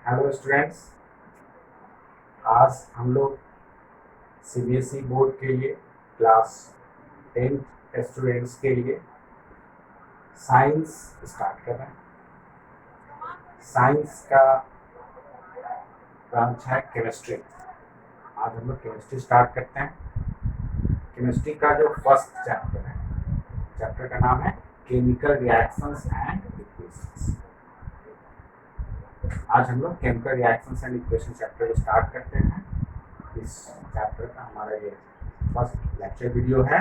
Hello students, आज हम लोग सीबीएसई बोर्ड के लिए क्लास 10th स्टूडेंट्स के लिए साइंस स्टार्ट कर रहे हैं। साइंस का ब्रांच है केमिस्ट्री। आज हम लोग केमिस्ट्री स्टार्ट करते हैं। केमिस्ट्री का जो फर्स्ट चैप्टर है, चैप्टर का नाम है केमिकल रिएक्शंस एंड इक्वेशंस। आज हम लोग chemical reactions and equation chapter को स्टार्ट करते हैं। इस चैप्टर का हमारा ये फर्स्ट लेक्चर वीडियो है,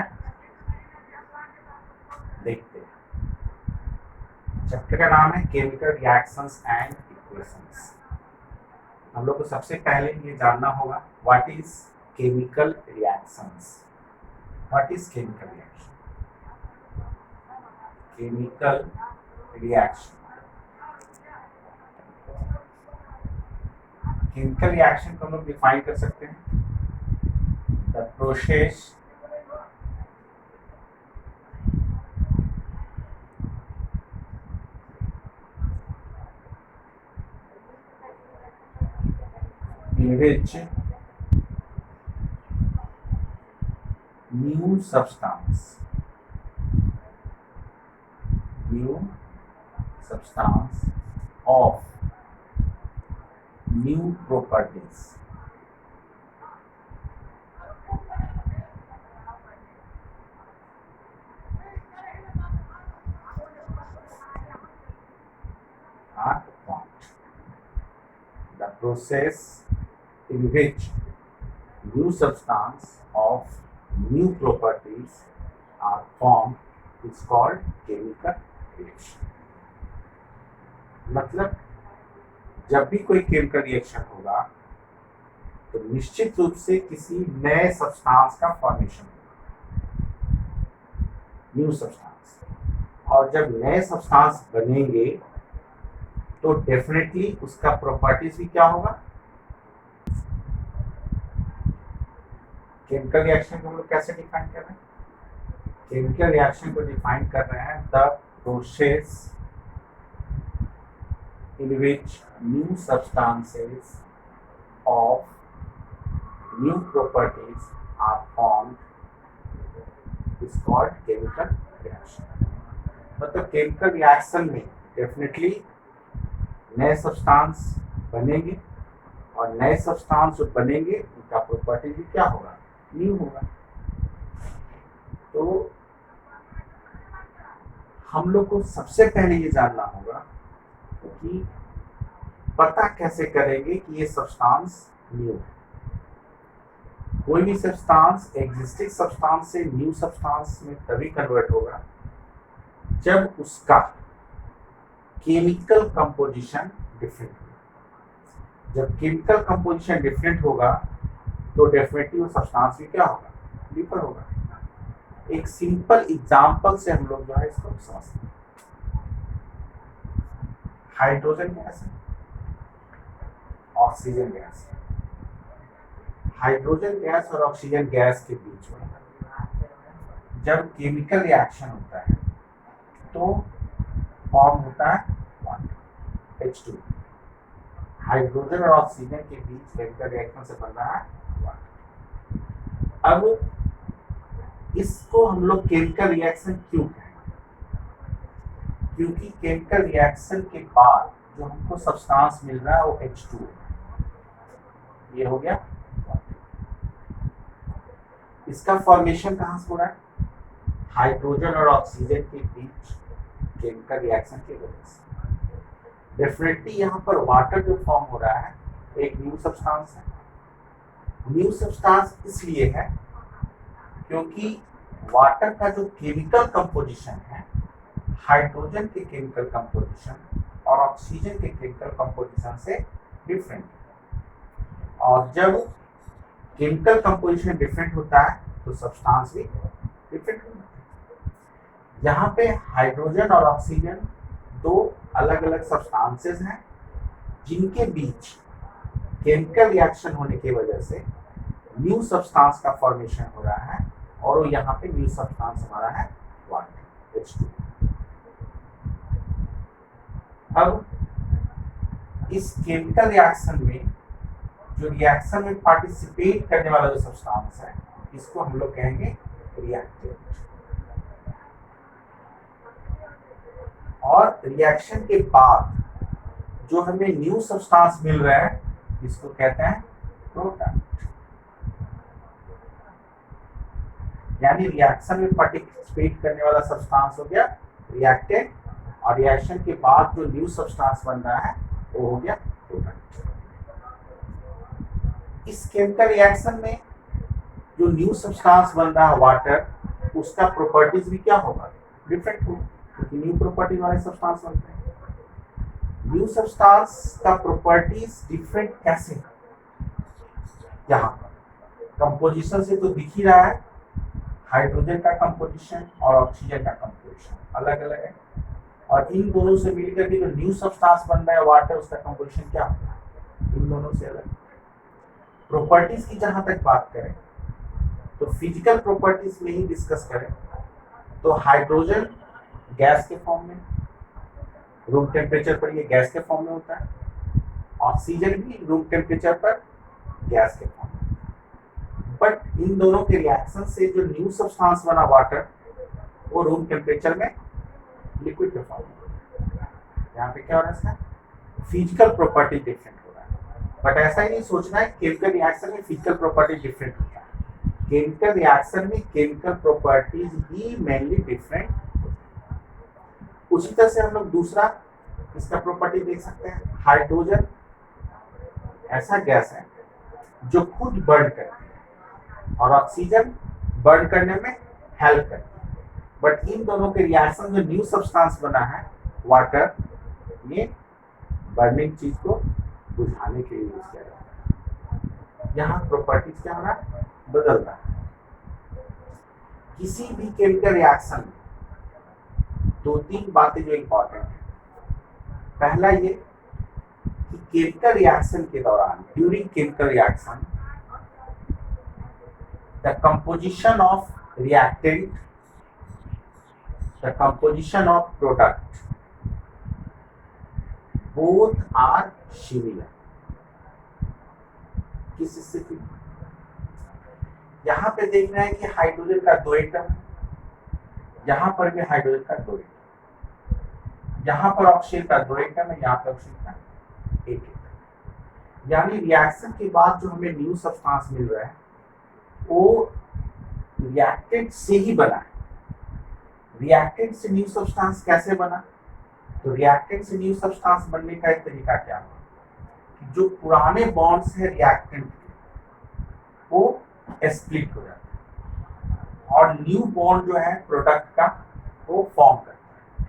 देखते हैं। चैप्टर का नाम है केमिकल रिएक्शंस एंड इक्वेशंस। हम लोग को सबसे पहले ये जानना होगा what is chemical reactions. What is chemical reaction? Chemical reaction, chemical reaction को हम लोग डिफाइन कर सकते हैं the process in which new substance of new properties are formed. The process in which new substance of new properties are formed is called chemical reaction. मतलब जब भी कोई केमिकल रिएक्शन होगा तो निश्चित रूप से किसी नए सब्सटेंस का फॉर्मेशन होगा, न्यू सब्सटेंस। और जब नए सब्सटेंस बनेंगे तो डेफिनेटली उसका प्रॉपर्टीज भी क्या होगा। केमिकल रिएक्शन को हम लोग कैसे डिफाइन कर रहे हैं? केमिकल रिएक्शन को डिफाइन कर रहे हैं the process in which new substances of new properties are formed is called chemical reaction. मतलब केमिकल रिएक्शन में डेफिनेटली नए सब्सटेंस बनेंगे और नए सब्सटेंस जो बनेंगे उनका प्रॉपर्टी भी क्या होगा, न्यू होगा। तो हम लोग को सबसे पहले ये जानना होगा कि पता कैसे करेंगे कि ये सब्सटेंस न्यू है। कोई भी सब्सटेंस एग्जिस्टिंग सब्सटेंस से न्यू सब्सटेंस में तभी कन्वर्ट होगा जब उसका केमिकल कंपोजिशन डिफरेंट होगा। जब केमिकल कंपोजिशन डिफरेंट होगा तो डेफिनेटली वो सब्सटेंस भी क्या होगा, डिफर होगा। एक सिंपल एग्जांपल से हम लोग जो है इसको समझते हैं। Hydrogen gas, oxygen gas. Hydrogen gas और ऑक्सीजन गैस के बीच में जब केमिकल रिएक्शन होता है तो फॉर्म होता है वाटर, H2। हाइड्रोजन और ऑक्सीजन के बीच केमिकल रिएक्शन से बन रहा है वाटर। अब इसको हम लोग केमिकल रिएक्शन क्यों कहेंगे? क्योंकि केमिकल रिएक्शन के बाद जो हमको सब्सटेंस मिल रहा है वो H2 है। ये हो गया। इसका फॉर्मेशन कहाँ से हो रहा है? हाइड्रोजन और ऑक्सीजन के बीच केमिकल रिएक्शन की वजह से। डेफिनेटली यहाँ पर वाटर जो फॉर्म हो रहा है एक न्यू सब्सटेंस है। न्यू सब्सटेंस इसलिए है क्योंकि वाटर का जो केमिकल कंपोजिशन है हाइड्रोजन के केमिकल कंपोजिशन और ऑक्सीजन के केमिकल कंपोजिशन से डिफरेंट है। और जब केमिकल कंपोजिशन डिफरेंट होता है तो सब्सटेंस भी डिफरेंट होता है। यहाँ पे हाइड्रोजन और ऑक्सीजन दो अलग अलग सब्सटेंसेस हैं जिनके बीच केमिकल रिएक्शन होने की वजह से न्यू सब्सटेंस का फॉर्मेशन हो रहा है और वो यहाँ पे न्यू सब्सटेंस हमारा है वाटर, H2। अब इस केमिकल रिएक्शन में जो रिएक्शन में पार्टिसिपेट करने वाला जो सब्सटेंस है इसको हम लोग कहेंगे रिएक्टेंट। और रिएक्शन के बाद जो हमें न्यू सब्सटेंस मिल रहा है इसको कहते हैं प्रोडक्ट। यानी रिएक्शन में पार्टिसिपेट करने वाला सब्सटेंस हो गया रिएक्टेंट और रिएक्शन के बाद जो न्यू सब्सटेंस बन रहा है वो हो गया प्रोडक्ट। इस केमिकल रिएक्शन में जो न्यू सब्सटेंस बन रहा है वाटर, उसका प्रॉपर्टीज भी क्या होगा, डिफरेंट होगा, क्योंकि न्यू प्रॉपर्टी वाले सब्सटेंस बनते हैं। न्यू सब्सटेंस का प्रॉपर्टीज डिफरेंट कैसे, यहाँ पर कंपोजिशन से तो दिख ही रहा है, हाइड्रोजन का कंपोजिशन और ऑक्सीजन का कंपोजिशन अलग अलग है, और इन दोनों से मिलकर के जो न्यू सब्सटेंस बन रहा है वाटर, उसका कंपोजिशन क्या होगा, इन दोनों से अलग। प्रॉपर्टीज की जहां तक बात करें तो फिजिकल प्रॉपर्टीज में ही डिस्कस करें तो हाइड्रोजन गैस के फॉर्म में, रूम टेम्परेचर पर ये गैस के फॉर्म में होता है, ऑक्सीजन भी रूम टेम्परेचर पर गैस के फॉर्म में। बट इन दोनों के रिएक्शन से जो न्यू सब्सटेंस बना वाटर, वो रूम टेम्परेचर में लिक्विड के फॉर्म में। यहाँ पे क्या हो रहा है, फिजिकल प्रॉपर्टी डिफरेंट हो रहा है। बट ऐसा ही नहीं सोचना है केमिकल रिएक्शन में फिजिकल प्रॉपर्टी डिफरेंट होता है। केमिकल रिएक्शन में केमिकल प्रॉपर्टीज ही मेनली डिफरेंट होती है। उसी तरह से हम लोग दूसरा इसका प्रॉपर्टी देख सकते हैं। हाइड्रोजन ऐसा गैस है जो खुद बर्न करती है और ऑक्सीजन बर्न करने में हेल्प करती है। बट इन दोनों के रिएक्शन जो न्यू सब्सटेंस बना है वाटर, ये बर्निंग चीज को बुझाने के लिए यूज किया जाता है। यहाँ प्रॉपर्टीज क्या हो रहा है, बदल रहा है। किसी भी केमिकल रिएक्शन में दो तीन बातें जो इंपॉर्टेंट है। पहला ये कि केमिकल रिएक्शन के दौरान, during chemical reaction, the composition of reactant, the composition of product, both are similar. किस स्थिति, यहां पे देख रहे हैं कि हाइड्रोजन का 2 एटम, यहां पर भी हाइड्रोजन का 2 एटम, यहां पर ऑक्सीजन का 2 एटम है, यहां पर ऑक्सीजन का 1 एटम। यानी रिएक्शन के बाद जो हमें न्यू सब्सटेंस मिल रहा है वो रिएक्टेंट से ही बना है। रिएक्टेंट से न्यू सब्सटेंस कैसे बना, तो रिएक्टेंट से न्यू सब्सटेंस बनने का एक तरीका क्या है कि जो पुराने बॉन्ड्स है रिएक्टेंट के, वो स्प्लिट हो जाता है और न्यू बॉन्ड जो है प्रोडक्ट का वो फॉर्म करता है।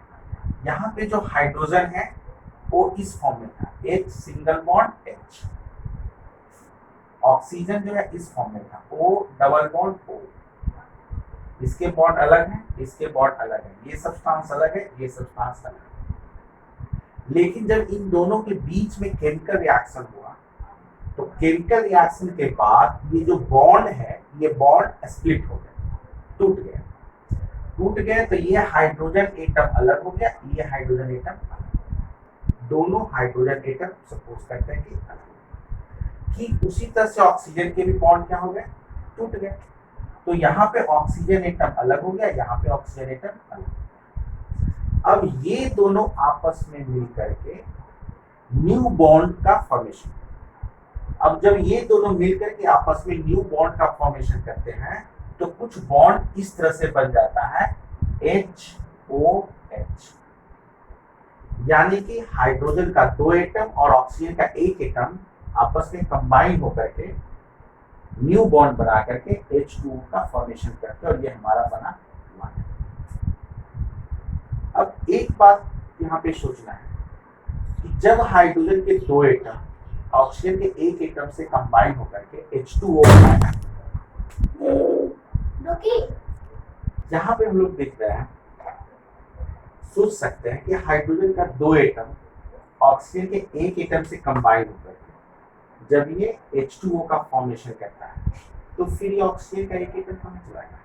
यहाँ पे जो हाइड्रोजन है वो इस फॉर्म में था, एक सिंगल बॉन्ड H। ऑक्सीजन जो है इस फॉर्म में था, O डबल बॉन्ड O। इसके बॉन्ड अलग हैं, इसके बॉन्ड अलग हैं, ये सब्सटेंस अलग है, ये सब्सटेंस अलग है। लेकिन जब इन दोनों के बीच में केमिकल रिएक्शन हुआ तो केमिकल रिएक्शन के बाद ये जो बॉन्ड है, ये बॉन्ड स्प्लिट हो गया, टूट गया। टूट गए तो ये हाइड्रोजन एटम अलग हो गया, ये हाइड्रोजन एटम अलग। दोनों हाइड्रोजन एटम सपोज करते हैं कि अलग। ठीक उसी तरह से ऑक्सीजन के भी बॉन्ड क्या हो गए, टूट गए। तो यहाँ पे ऑक्सीजन एटम अलग हो गया, यहाँ पे ऑक्सीजन एटम अलग। अब ये दोनों आपस में मिल करके न्यू बॉन्ड का फॉर्मेशन। अब जब ये दोनों मिलकर के आपस में न्यू बॉन्ड का फॉर्मेशन करते हैं तो कुछ बॉन्ड इस तरह से बन जाता है HOH। यानी कि हाइड्रोजन का 2 एटम और ऑक्सीजन का 1 एटम आपस में कंबाइन होकर के न्यू बॉन्ड बना करके H2O का फॉर्मेशन करते हैं और ये हमारा बना वाटर। अब एक बात यहाँ पे सोचना है कि जब हाइड्रोजन के 2 एटम ऑक्सीजन के 1 एटम से कंबाइन होकर के H2O बनाया, यहाँ पे हम लोग देख रहे हैं, सोच सकते हैं कि हाइड्रोजन का 2 एटम ऑक्सीजन के 1 एटम से कंबाइन होकर के जब ये H2O का फॉर्मेशन करता है तो फिर ये ऑक्सीजन का 1 एटम कहाँ चला जाएगा।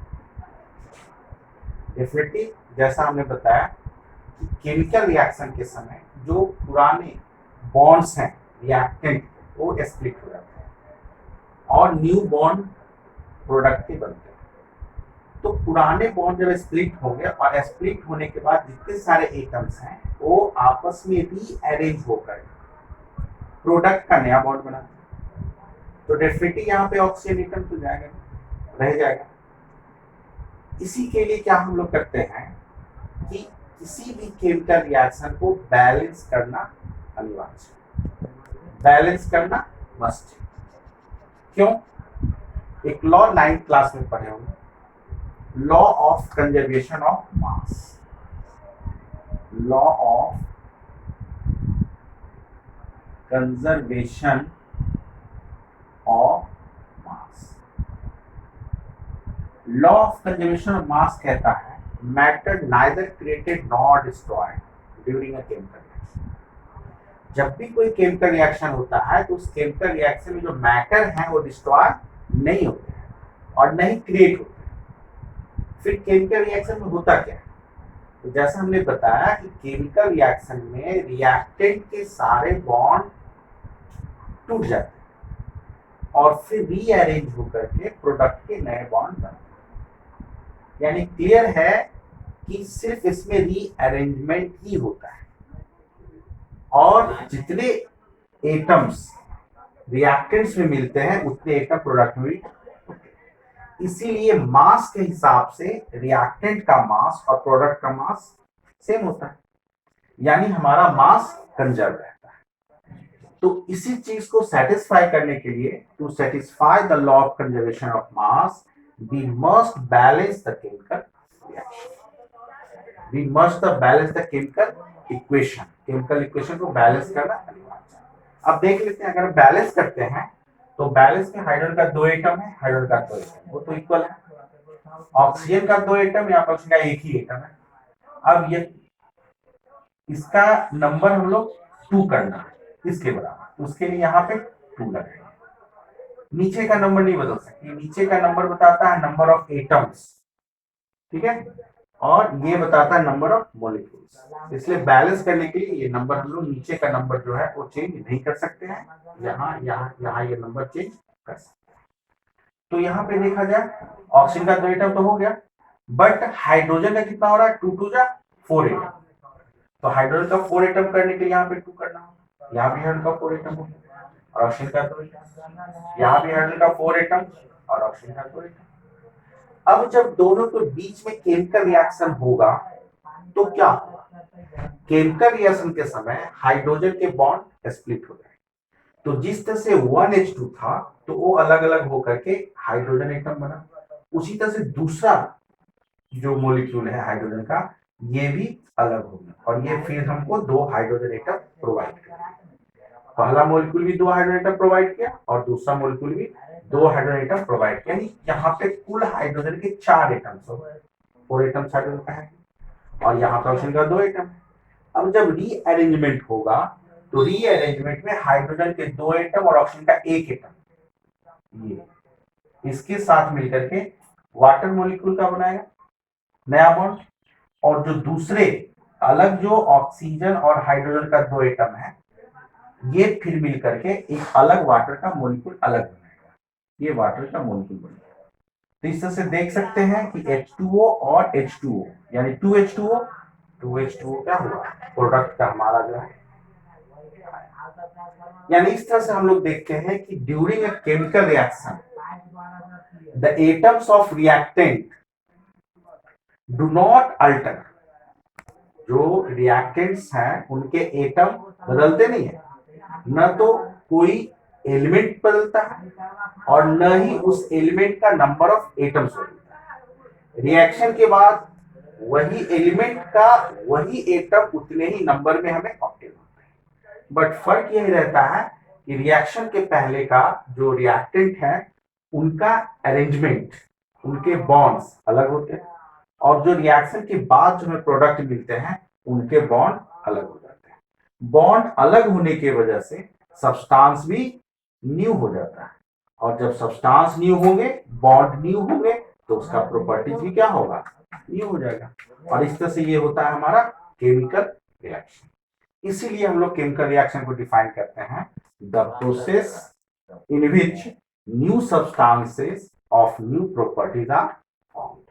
डेफिनेटली जैसा हमने बताया कि केमिकल रिएक्शन के समय जो पुराने बॉन्ड्स हैं रिएक्टेंट वो स्प्लिट हो जाते हैं और न्यू बॉन्ड प्रोडक्ट के बनते हैं। तो पुराने बॉन्ड जब स्प्लिट होंगे और स्प्लिट होने के बाद जितने सारे एटम्स हैं वो आपस में रीअरेंज होकर प्रोडक्ट का नया बॉन्ड बनाते हैं। तो डेफिनेटली यहाँ पे ऑक्सीजन एटम तो जाएगा, रह जाएगा। इसी के लिए क्या हम लोग करते हैं कि किसी भी केमिकल रिएक्शन को बैलेंस करना अनिवार्य, बैलेंस करना मस्ट। क्यों? एक लॉ 9th क्लास में पढ़े होंगे, law of conservation of mass, law of conservation of mass. Law of conservation of मास कहता है matter neither created nor destroyed during a chemical reaction. जब भी कोई केमिकल रिएक्शन होता है तो उस केमिकल रिएक्शन में जो मैटर है वो डिस्ट्रॉय नहीं होते हैं और नहीं क्रिएट होते हैं। फिर केमिकल रिएक्शन में होता क्या है? तो जैसा हमने बताया कि केमिकल रिएक्शन में रिएक्टेंट के सारे बॉन्ड टूट जाते हैं और फिर रीअरेंज होकर के प्रोडक्ट के नए बॉन्ड बनते हैं। यानी क्लियर है कि सिर्फ इसमें रीअरेंजमेंट ही होता है और जितने एटम्स रिएक्टेंट्स में मिलते हैं उतने एटम प्रोडक्ट में भी। इसीलिए मास के हिसाब से रिएक्टेंट का मास और प्रोडक्ट का मास सेम होता है, यानी हमारा मास कंजर्व रहता है। तो इसी चीज को सेटिस्फाई करने के लिए, to satisfy the law of conservation of mass, we must balance the chemical reaction. We must balance the chemical equation. chemical equation को बैलेंस करना अनिवार्य है। अब देख लेते हैं, अगर बैलेंस करते हैं तो बैलेंस में हाइड्रोजन का 2 एटम है, हाइड्रोजन का 2 एटम, वो तो इक्वल है। ऑक्सीजन का 2 एटम, यहाँ पर ऑक्सीजन का एक ही एटम है। अब ये इसका नंबर हम लोग 2 करना है इसके बराबर, उसके लिए यहाँ पे 2 लगेगा। नीचे का नंबर नहीं बदल सकती, नीचे का नंबर बताता है नंबर ऑफ एटम्स, ठीक है, और ये बताता है नंबर ऑफ मॉलिक्यूल्स। इसलिए बैलेंस करने के लिए ये नंबर हम लोग नीचे का नंबर जो है वो चेंज नहीं कर सकते हैं, यहाँ यहाँ यहाँ ये नंबर चेंज कर सकते हैं। तो यहाँ पे देखा जाए ऑक्सीजन का 2 एटम तो हो गया, बट हाइड्रोजन का कितना हो रहा है? 2 2 जा 4 एटम। तो हाइड्रोजन का 4 एटम करने के लिए यहाँ पे 2 करना होगा, यहाँ भी हाइड्रोजन का 4 एटम हो गया और ऑक्सीजन का 2 एटम, यहाँ भी हाइड्रोजन का 4 एटम और ऑक्सीजन का 2 एटम। अब जब दोनों के बीच में केमिकल रिएक्शन होगा तो क्या होगा? केमिकल रिएक्शन के समय हाइड्रोजन के बॉन्ड स्प्लिट हो जाए, तो जिस तरह से 1H2 था तो वो अलग अलग होकर के हाइड्रोजन एटम बना, उसी तरह से दूसरा जो मॉलिक्यूल है हाइड्रोजन का ये भी अलग होगा और ये फिर हमको 2 हाइड्रोजन एटम प्रोवाइड करेगा। पहला मॉलिक्यूल भी 2 हाइड्रोजन एटम प्रोवाइड किया और दूसरा मॉलिक्यूल भी 2 हाइड्रोजन एटम प्रोवाइड किया, यानी यहाँ पे कुल हाइड्रोजन के 4 एटम्स हो गए, 4 एटम्स हाइड्रोजन का है और यहाँ पे ऑक्सीजन का 2 एटम है। अब जब रीअरेंजमेंट होगा तो रीअरेंजमेंट में हाइड्रोजन के 2 एटम और ऑक्सीजन का 1 एटम ये इसके साथ मिलकर के वाटर मॉलिक्यूल का बनाएगा नया बॉन्ड, और जो दूसरे अलग जो ऑक्सीजन और हाइड्रोजन का 2 एटम है ये फिर मिल करके एक अलग वाटर का मॉलिक्यूल अलग बनाएगा, ये वाटर का मॉलिक्यूल बनेगा। तो इस तरह से देख सकते हैं कि H2O और H2O यानी 2H2O क्या हुआ? प्रोडक्ट का हमारा जो है। यानी इस तरह से हम लोग देखते हैं कि during a chemical reaction the atoms of reactant do not alter. जो रिएक्टेंट्स हैं उनके एटम बदलते नहीं है, न तो कोई एलिमेंट बदलता है और न ही उस एलिमेंट का नंबर ऑफ एटम्स बदलता है। रिएक्शन के बाद वही एलिमेंट का वही एटम उतने ही नंबर में हमें ऑब्टेन होता है, बट फर्क यही रहता है कि रिएक्शन के पहले का जो रिएक्टेंट है उनका अरेंजमेंट, उनके बॉन्ड्स अलग होते हैं और जो रिएक्शन के बाद जो हमें प्रोडक्ट मिलते हैं उनके बॉन्ड अलग हो जाते हैं। बॉन्ड अलग होने की वजह से सब्सटेंस भी न्यू हो जाता है और जब सब्सटेंस न्यू होंगे, बॉन्ड न्यू होंगे तो उसका प्रॉपर्टीज भी क्या होगा? न्यू हो जाएगा। और इस तरह से ये होता है हमारा केमिकल रिएक्शन। इसीलिए हम लोग केमिकल रिएक्शन को डिफाइन करते हैं the process in which new substances of new properties are formed.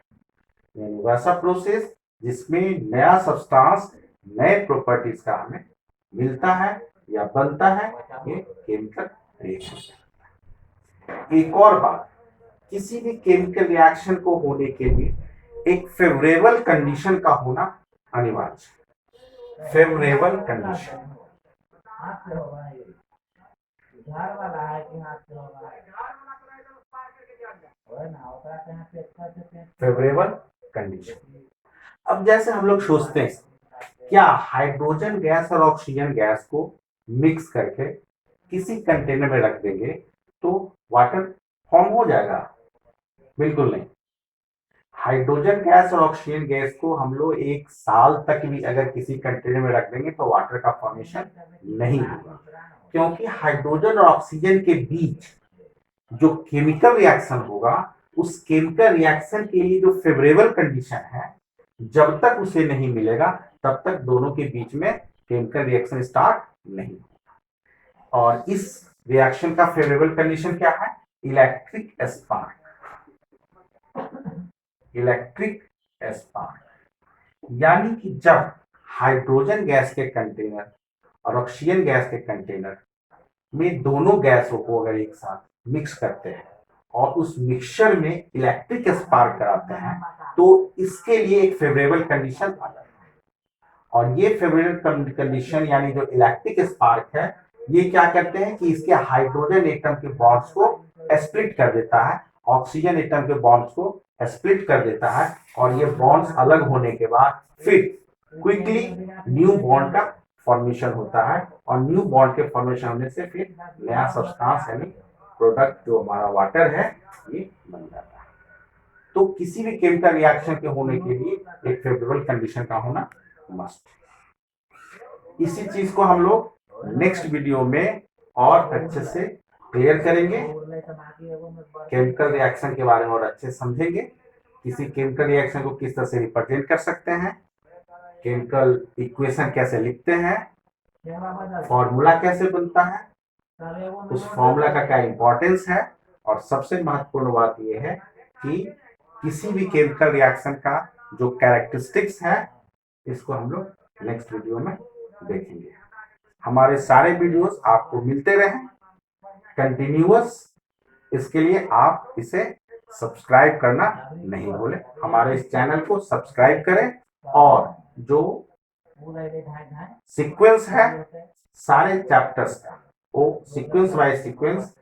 यानी वैसा प्रोसेस जिसमें नया सब्सटेंस नए प्रॉपर्टीज का हमें मिलता है या बनता है, ये केमिकल रिएक्शन। एक और बात, किसी भी केमिकल रिएक्शन को होने के लिए एक फेवरेबल कंडीशन का होना अनिवार्य। Favourable condition, favourable condition. अब जैसे हम लोग सोचते हैं, क्या हाइड्रोजन गैस और ऑक्सीजन गैस को मिक्स करके किसी कंटेनर में रख देंगे तो वाटर फॉर्म हो जाएगा? बिल्कुल नहीं। हाइड्रोजन गैस और ऑक्सीजन गैस को हम लोग 1 साल तक भी अगर किसी कंटेनर में रख देंगे तो वाटर का फॉर्मेशन नहीं होगा, क्योंकि हाइड्रोजन और ऑक्सीजन के बीच जो केमिकल रिएक्शन होगा, उस केमिकल रिएक्शन के लिए जो फेवरेबल कंडीशन है, जब तक उसे नहीं मिलेगा तब तक दोनों के बीच में केमिकल रिएक्शन स्टार्ट नहीं होगा। और इस रिएक्शन का फेवरेबल कंडीशन क्या है? Electric spark. इलेक्ट्रिक स्पार्क यानी कि जब हाइड्रोजन गैस के कंटेनर और ऑक्सीजन गैस के कंटेनर में दोनों गैसों को अगर एक साथ मिक्स करते हैं और उस मिक्सचर में इलेक्ट्रिक स्पार्क कराते हैं, तो इसके लिए एक फेवरेबल कंडीशन आ जाता है। और ये फेवरेबल कंडीशन यानी जो इलेक्ट्रिक स्पार्क है, ये क्या करते हैं कि इसके हाइड्रोजन एटम के बॉन्ड्स को स्प्लिट कर देता है, ऑक्सीजन एटम के बॉन्ड्स को स्प्लिट कर देता है, और ये बॉन्ड्स अलग होने के बाद फिर क्विकली न्यू बॉन्ड का फॉर्मेशन होता है, और न्यू बॉन्ड के फॉर्मेशन होने से फिर नया सब्सटेंस यानी प्रोडक्ट जो हमारा वाटर है ये बन जाता है। तो किसी भी केमिकल रिएक्शन के होने के लिए एक फेवरेबल कंडीशन का होना मस्ट। इसी चीज को हम लोग नेक्स्ट वीडियो में और अच्छे से क्लियर करेंगे, केमिकल रिएक्शन के बारे में और अच्छे समझेंगे, किसी केमिकल रिएक्शन को किस तरह से रिप्रेजेंट कर सकते हैं, केमिकल इक्वेशन कैसे लिखते हैं, फॉर्मूला कैसे बनता है, उस फॉर्मूला का क्या इंपॉर्टेंस है, और सबसे महत्वपूर्ण बात यह है कि किसी भी केमिकल रिएक्शन का जो कैरेक्टरिस्टिक्स है, इसको हम लोग नेक्स्ट वीडियो में देखेंगे। हमारे सारे वीडियोस आपको मिलते रहें कंटिन्यूअस, इसके लिए आप इसे सब्सक्राइब करना नहीं भूलें। हमारे इस चैनल को सब्सक्राइब करें, और जो सीक्वेंस है सारे चैप्टर्स का, वो सीक्वेंस बाय सीक्वेंस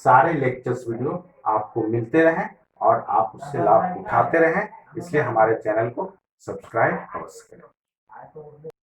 सारे लेक्चर्स वीडियो आपको मिलते रहें और आप उससे लाभ उठाते रहें। इसलिए हमारे चैनल को सब्सक्राइब अवश्य करें।